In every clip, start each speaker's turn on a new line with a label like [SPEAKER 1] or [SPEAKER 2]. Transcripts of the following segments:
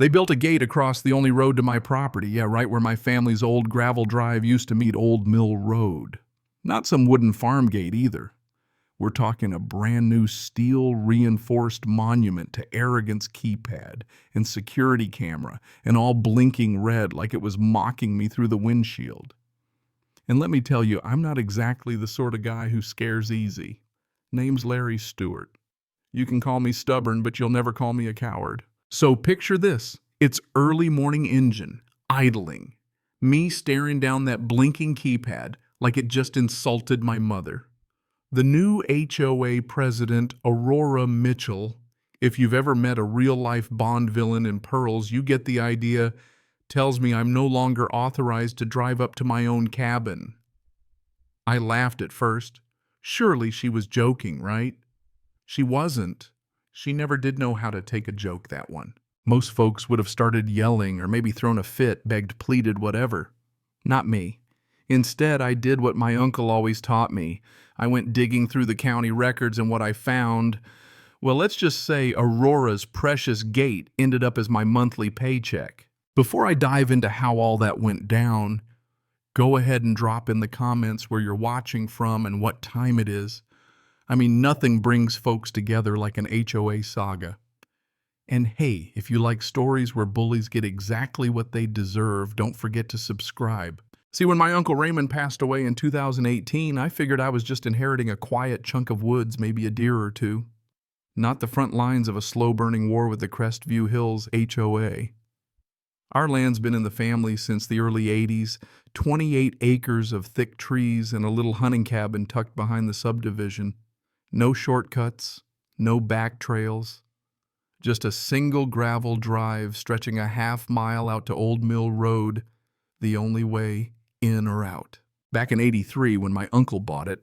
[SPEAKER 1] They built a gate across the only road to my property, yeah, right where my family's old gravel drive used to meet Old Mill Road. Not some wooden farm gate either. We're talking a brand new steel reinforced monument to arrogance keypad and security camera and all blinking red like it was mocking me through the windshield. And let me tell you, I'm not exactly the sort of guy who scares easy. Name's Larry Stewart. You can call me stubborn, but you'll never call me a coward. So picture this. It's early morning engine, idling. Me staring down that blinking keypad like it just insulted my mother. The new HOA president, Aurora Mitchell, if you've ever met a real-life Bond villain in pearls, you get the idea, tells me I'm no longer authorized to drive up to my own cabin. I laughed at first. Surely she was joking, right? She wasn't. She never did know how to take a joke, that one. Most folks would have started yelling or maybe thrown a fit, begged, pleaded, whatever. Not me. Instead, I did what my uncle always taught me. I went digging through the county records, and what I found, well, let's just say Aurora's precious gate ended up as my monthly paycheck. Before I dive into how all that went down, go ahead and drop in the comments where you're watching from and what time it is. I mean, nothing brings folks together like an HOA saga. And hey, if you like stories where bullies get exactly what they deserve, don't forget to subscribe. See, when my Uncle Raymond passed away in 2018, I figured I was just inheriting a quiet chunk of woods, maybe a deer or two. Not the front lines of a slow-burning war with the Crestview Hills HOA. Our land's been in the family since the early 80s, 28 acres of thick trees and a little hunting cabin tucked behind the subdivision. No shortcuts, no back trails. Just a single gravel drive stretching a half-mile out to Old Mill Road, the only way in or out. Back in '83, when my uncle bought it,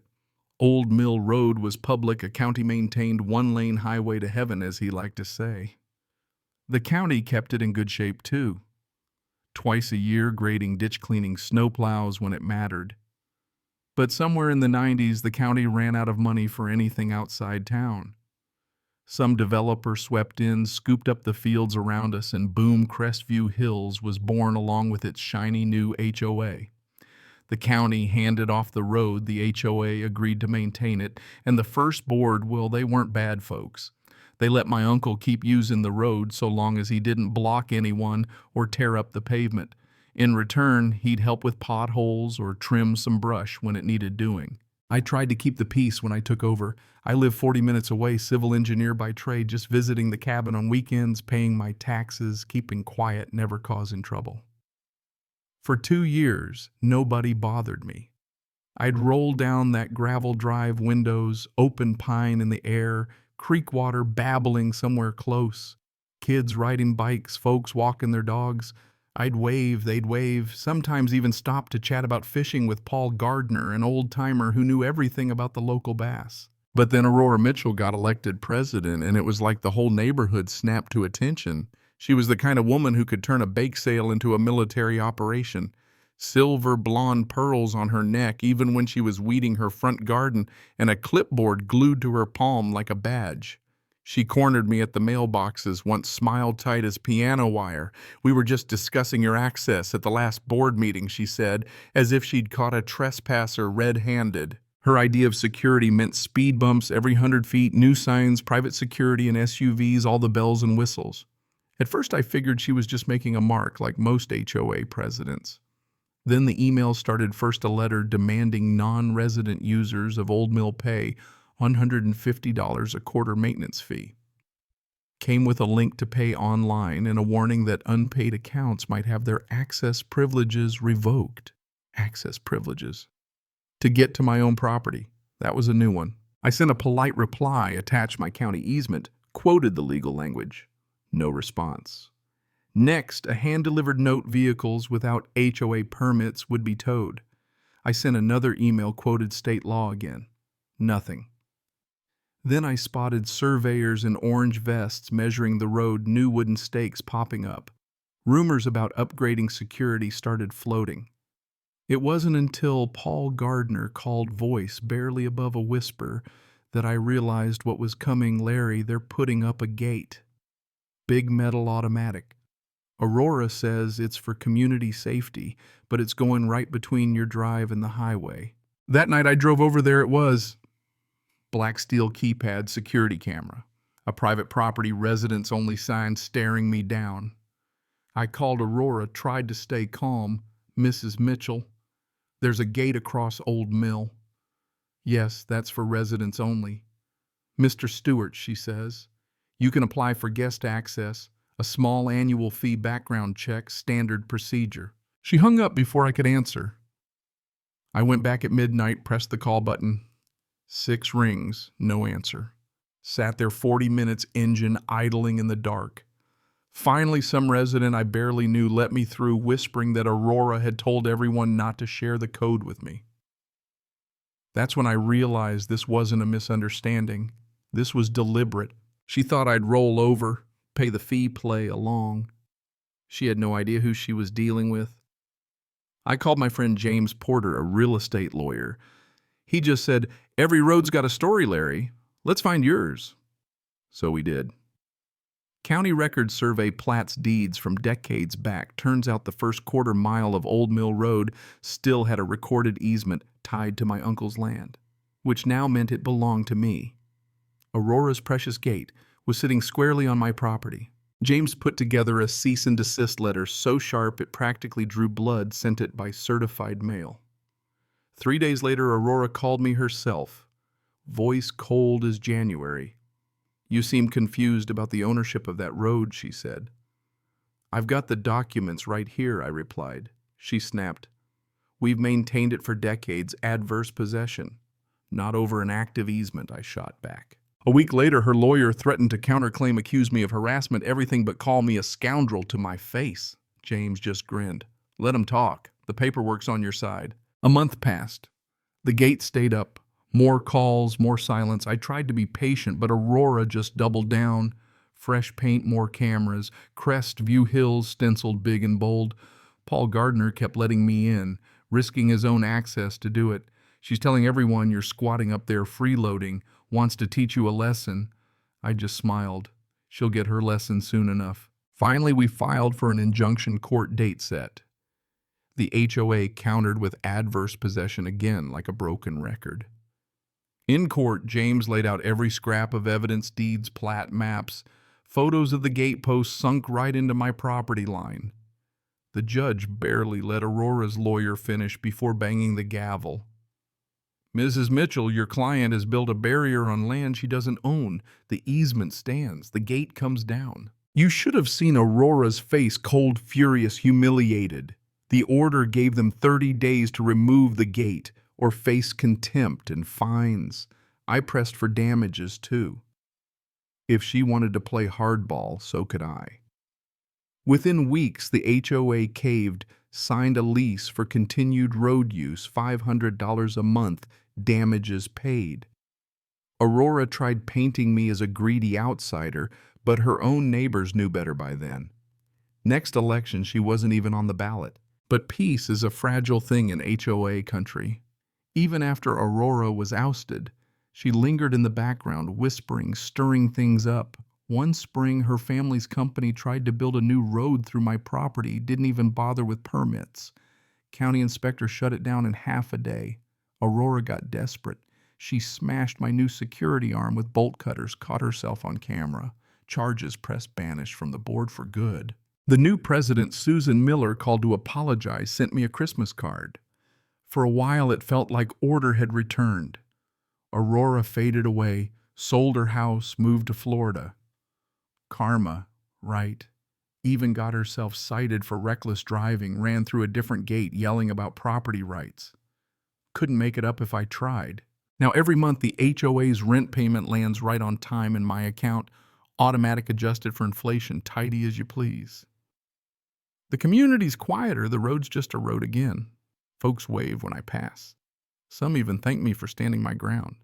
[SPEAKER 1] Old Mill Road was public, a county-maintained one-lane highway to heaven, as he liked to say. The county kept it in good shape, too. Twice a year, grading, ditch-cleaning snowplows when it mattered. But somewhere in the 90s, the county ran out of money for anything outside town. Some developer swept in, scooped up the fields around us, and boom, Crestview Hills was born along with its shiny new HOA. The county handed off the road, the HOA agreed to maintain it, and the first board, well, they weren't bad folks. They let my uncle keep using the road so long as he didn't block anyone or tear up the pavement. In return, he'd help with potholes or trim some brush when it needed doing. I tried to keep the peace when I took over. I live 40 minutes away, civil engineer by trade, just visiting the cabin on weekends, paying my taxes, keeping quiet, never causing trouble. For 2 years, nobody bothered me. I'd roll down that gravel drive, windows, open pine in the air, creek water babbling somewhere close, kids riding bikes, folks walking their dogs. I'd wave, they'd wave, sometimes even stop to chat about fishing with Paul Gardner, an old-timer who knew everything about the local bass. But then Aurora Mitchell got elected president, and it was like the whole neighborhood snapped to attention. She was the kind of woman who could turn a bake sale into a military operation. Silver blonde pearls on her neck, even when she was weeding her front garden, and a clipboard glued to her palm like a badge. She cornered me at the mailboxes, once smile tight as piano wire. "We were just discussing your access at the last board meeting," she said, as if she'd caught a trespasser red-handed. Her idea of security meant speed bumps every 100 feet, new signs, private security and SUVs, all the bells and whistles. At first I figured she was just making a mark, like most HOA presidents. Then the email started. First a letter demanding non-resident users of Old Mill pay $150 a quarter maintenance fee. Came with a link to pay online and a warning that unpaid accounts might have their access privileges revoked. Access privileges. To get to my own property. That was a new one. I sent a polite reply, attached my county easement, quoted the legal language. No response. Next, a hand-delivered note vehicles without HOA permits would be towed. I sent another email, quoted state law again. Nothing. Then I spotted surveyors in orange vests measuring the road, new wooden stakes popping up. Rumors about upgrading security started floating. It wasn't until Paul Gardner called voice barely above a whisper that I realized what was coming. "Larry, they're putting up a gate. Big metal automatic. Aurora says it's for community safety, but it's going right between your drive and the highway. That night I drove over there, it was black steel keypad security camera, a private property residence only sign staring me down. I called Aurora, tried to stay calm. Mrs. Mitchell, there's a gate across Old Mill. Yes, that's for residents only. Mr. Stewart, she says, you can apply for guest access, a small annual fee background check, standard procedure. She hung up before I could answer. I went back at midnight, pressed the call button. 6 rings, no answer. Sat there 40 minutes, engine idling in the dark. Finally, some resident I barely knew let me through, whispering that Aurora had told everyone not to share the code with me. That's when I realized this wasn't a misunderstanding. This was deliberate. She thought I'd roll over, pay the fee, play along. She had no idea who she was dealing with. I called my friend James Porter, a real estate lawyer. He just said, "Every road's got a story, Larry. Let's find yours." So we did. County Records Survey plats deeds from decades back. Turns out the first quarter mile of Old Mill Road still had a recorded easement tied to my uncle's land, which now meant it belonged to me. Aurora's precious gate was sitting squarely on my property. James put together a cease and desist letter so sharp it practically drew blood, sent it by certified mail. 3 days later, Aurora called me herself, voice cold as January. "You seem confused about the ownership of that road," she said. "I've got the documents right here," I replied. She snapped, "We've maintained it for decades, adverse possession. Not over an active easement," I shot back. A week later, her lawyer threatened to counterclaim, accuse me of harassment, everything but call me a scoundrel to my face. James just grinned. "Let him talk. The paperwork's on your side." A month passed. The gate stayed up. More calls, more silence. I tried to be patient, but Aurora just doubled down. Fresh paint, more cameras. Crestview Hills stenciled big and bold. Paul Gardner kept letting me in, risking his own access to do it. "She's telling everyone you're squatting up there freeloading, wants to teach you a lesson." I just smiled. She'll get her lesson soon enough. Finally, we filed for an injunction court date set. The HOA countered with adverse possession again, like a broken record. In court, James laid out every scrap of evidence, deeds, plat, maps, photos of the gate posts sunk right into my property line. The judge barely let Aurora's lawyer finish before banging the gavel. "Mrs. Mitchell, your client has built a barrier on land she doesn't own. The easement stands. The gate comes down." You should have seen Aurora's face, cold, furious, humiliated. The order gave them 30 days to remove the gate or face contempt and fines. I pressed for damages too. If she wanted to play hardball, so could I. Within weeks, the HOA caved, signed a lease for continued road use, $500 a month, damages paid. Aurora tried painting me as a greedy outsider, but her own neighbors knew better by then. Next election, she wasn't even on the ballot. But peace is a fragile thing in HOA country. Even after Aurora was ousted, she lingered in the background, whispering, stirring things up. One spring, her family's company tried to build a new road through my property, didn't even bother with permits. County inspector shut it down in half a day. Aurora got desperate. She smashed my new security arm with bolt cutters, caught herself on camera. Charges pressed banished from the board for good. The new president, Susan Miller, called to apologize, sent me a Christmas card. For a while, it felt like order had returned. Aurora faded away, sold her house, moved to Florida. Karma, right? Even got herself cited for reckless driving, ran through a different gate yelling about property rights. Couldn't make it up if I tried. Now every month the HOA's rent payment lands right on time in my account, automatic adjusted for inflation, tidy as you please. The community's quieter, the road's just a road again. Folks wave when I pass. Some even thank me for standing my ground.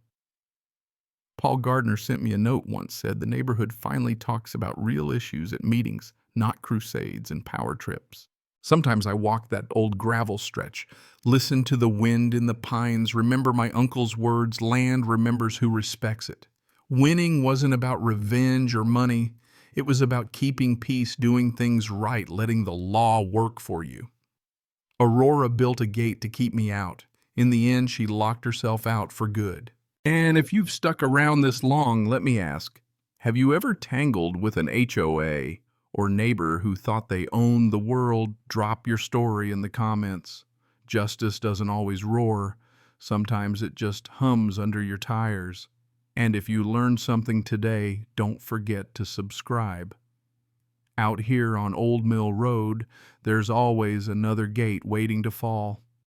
[SPEAKER 1] Paul Gardner sent me a note once, said the neighborhood finally talks about real issues at meetings, not crusades and power trips. Sometimes I walk that old gravel stretch, listen to the wind in the pines, remember my uncle's words, land remembers who respects it. Winning wasn't about revenge or money. It was about keeping peace, doing things right, letting the law work for you. Aurora built a gate to keep me out. In the end, she locked herself out for good. And if you've stuck around this long, let me ask, have you ever tangled with an HOA or neighbor who thought they owned the world? Drop your story in the comments. Justice doesn't always roar. Sometimes it just hums under your tires. And if you learned something today, don't forget to subscribe. Out here on Old Mill Road, there's always another gate waiting to fall.